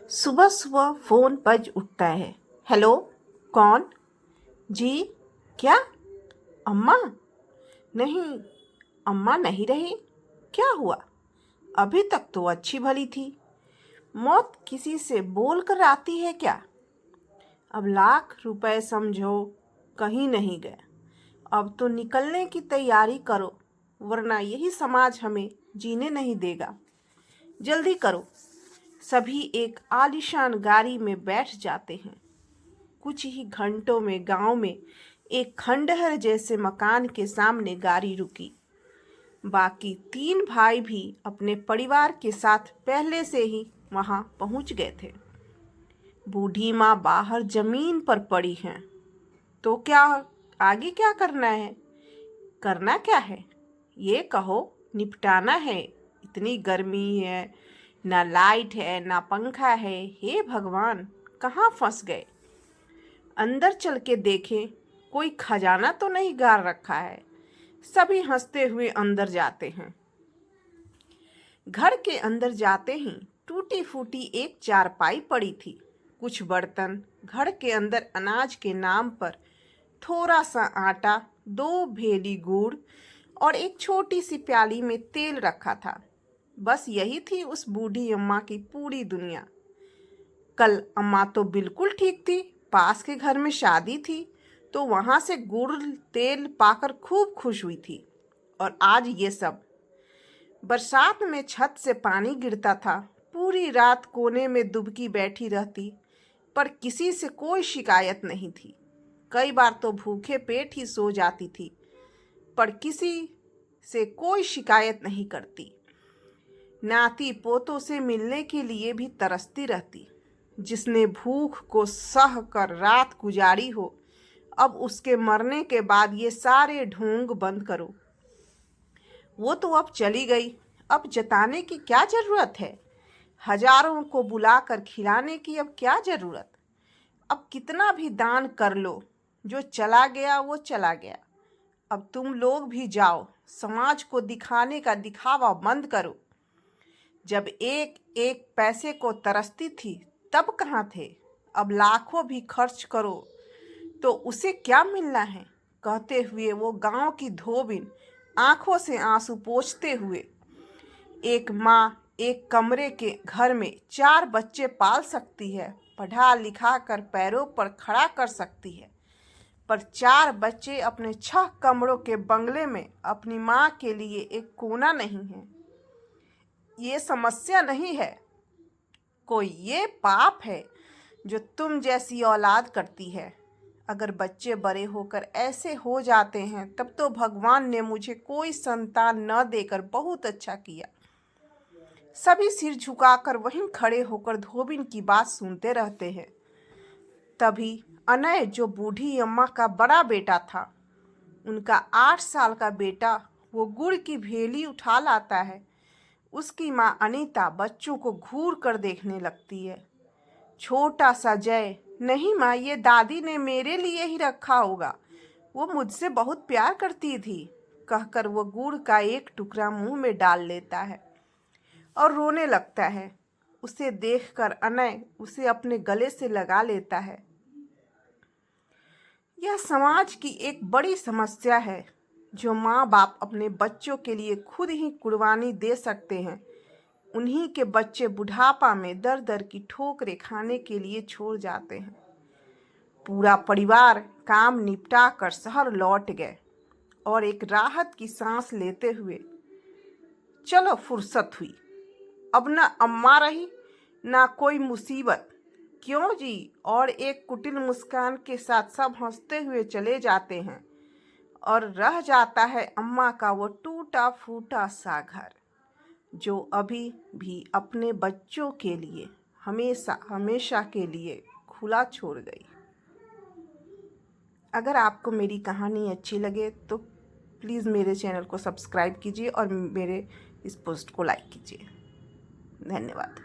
सुबह सुबह फ़ोन बज उठता है। हेलो, कौन? जी, क्या? अम्मा? नहीं, अम्मा नहीं रही। क्या हुआ? अभी तक तो अच्छी भली थी। मौत किसी से बोल कर आती है क्या? अब लाख रुपए समझो कहीं नहीं गए। अब तो निकलने की तैयारी करो, वरना यही समाज हमें जीने नहीं देगा। जल्दी करो। सभी एक आलीशान गाड़ी में बैठ जाते हैं। कुछ ही घंटों में गांव में एक खंडहर जैसे मकान के सामने गाड़ी रुकी। बाकी 3 भाई भी अपने परिवार के साथ पहले से ही वहां पहुंच गए थे। बूढ़ी माँ बाहर जमीन पर पड़ी हैं। तो क्या आगे क्या करना है? करना क्या है ये कहो। निपटाना है। इतनी गर्मी है, ना लाइट है ना पंखा है। हे भगवान, कहाँ फंस गए? अंदर चल के देखें, कोई खजाना तो नहीं गाड़ रखा है। सभी हंसते हुए अंदर जाते हैं। घर के अंदर जाते ही टूटी फूटी एक चारपाई पड़ी थी। कुछ बर्तन, घर के अंदर अनाज के नाम पर थोड़ा सा आटा, 2 भेली गुड़ और एक छोटी सी प्याली में तेल रखा था। बस यही थी उस बूढ़ी अम्मा की पूरी दुनिया। कल अम्मा तो बिल्कुल ठीक थी, पास के घर में शादी थी तो वहां से गुड़ तेल पाकर खूब खुश हुई थी। और आज ये सब। बरसात में छत से पानी गिरता था। पूरी रात कोने में दुबकी बैठी रहती, पर किसी से कोई शिकायत नहीं थी। कई बार तो भूखे पेट ही सो जाती थी, पर किसी से कोई शिकायत नहीं करती। नाती पोतों से मिलने के लिए भी तरसती रहती। जिसने भूख को सह कर रात गुजारी हो, अब उसके मरने के बाद ये सारे ढोंग बंद करो। वो तो अब चली गई, अब जताने की क्या जरूरत है? हजारों को बुलाकर खिलाने की अब क्या जरूरत? अब कितना भी दान कर लो, जो चला गया वो चला गया। अब तुम लोग भी जाओ, समाज को दिखाने का दिखावा बंद करो। जब एक एक पैसे को तरसती थी तब कहाँ थे? अब लाखों भी खर्च करो तो उसे क्या मिलना है? कहते हुए वो गांव की धोबिन आंखों से आंसू पोंछते हुए, एक माँ एक कमरे के घर में 4 बच्चे पाल सकती है, पढ़ा लिखा कर पैरों पर खड़ा कर सकती है, पर 4 बच्चे अपने 6 कमरों के बंगले में अपनी माँ के लिए एक कोना नहीं है। ये समस्या नहीं है कोई, ये पाप है जो तुम जैसी औलाद करती है। अगर बच्चे बड़े होकर ऐसे हो जाते हैं तब तो भगवान ने मुझे कोई संतान न देकर बहुत अच्छा किया। सभी सिर झुकाकर वहीं खड़े होकर धोबिन की बात सुनते रहते हैं। तभी अनय, जो बूढ़ी अम्मा का बड़ा बेटा था, उनका 8 साल का बेटा वो गुड़ की भेली उठा लाता है। उसकी माँ अनीता बच्चों को घूर कर देखने लगती है। छोटा सा जय, नहीं माँ, ये दादी ने मेरे लिए ही रखा होगा, वो मुझसे बहुत प्यार करती थी, कहकर वो गुड़ का एक टुकड़ा मुंह में डाल लेता है और रोने लगता है। उसे देखकर अनय उसे अपने गले से लगा लेता है। यह समाज की एक बड़ी समस्या है। जो माँ बाप अपने बच्चों के लिए खुद ही कुर्बानी दे सकते हैं, उन्हीं के बच्चे बुढ़ापा में दर दर की ठोकरें खाने के लिए छोड़ जाते हैं। पूरा परिवार काम निपटा कर शहर लौट गए और एक राहत की सांस लेते हुए, चलो फुर्सत हुई, अब ना अम्मा रही ना कोई मुसीबत, क्यों जी? और एक कुटिल मुस्कान के साथ सब हंसते हुए चले जाते हैं और रह जाता है अम्मा का वो टूटा फूटा सा घर, जो अभी भी अपने बच्चों के लिए हमेशा हमेशा के लिए खुला छोड़ गई। अगर आपको मेरी कहानी अच्छी लगे तो प्लीज़ मेरे चैनल को सब्सक्राइब कीजिए और मेरे इस पोस्ट को लाइक कीजिए। धन्यवाद।